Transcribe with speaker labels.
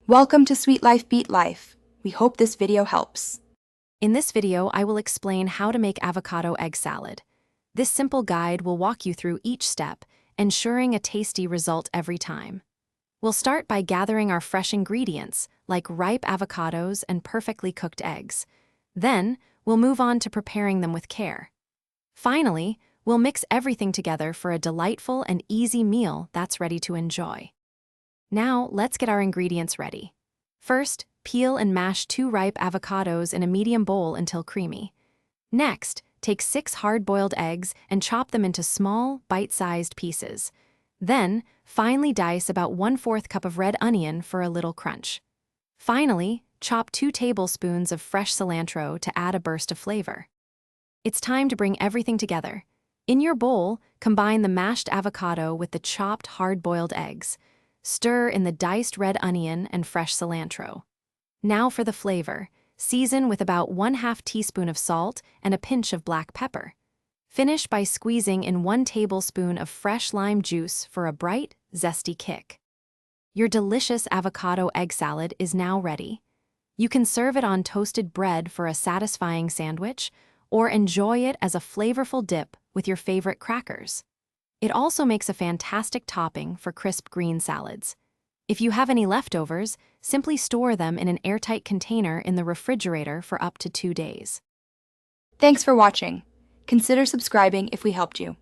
Speaker 1: Welcome to Sweet Life Beat Life. We hope this video helps.
Speaker 2: In this video, I will explain how to make avocado egg salad. This simple guide will walk you through each step, ensuring a tasty result every time. We'll start by gathering our fresh ingredients, like ripe avocados and perfectly cooked eggs. Then, we'll move on to preparing them with care. Finally, we'll mix everything together for a delightful and easy meal that's ready to enjoy. Now, let's get our ingredients ready. First, peel and mash 2 ripe avocados in a medium bowl until creamy. Next, take 6 hard-boiled eggs and chop them into small, bite-sized pieces. Then, finely dice about 1/4 cup of red onion for a little crunch. Finally, chop 2 tablespoons of fresh cilantro to add a burst of flavor. It's time to bring everything together. In your bowl, combine the mashed avocado with the chopped hard-boiled eggs. Stir in the diced red onion and fresh cilantro. Now for the flavor. Season with about 1/2 teaspoon of salt and a pinch of black pepper. Finish by squeezing in 1 tablespoon of fresh lime juice for a bright, zesty kick. Your delicious avocado egg salad is now ready. You can serve it on toasted bread for a satisfying sandwich, or enjoy it as a flavorful dip with your favorite crackers. It also makes a fantastic topping for crisp green salads. If you have any leftovers, simply store them in an airtight container in the refrigerator for up to 2 days.
Speaker 1: Thanks for watching. Consider subscribing if we helped you.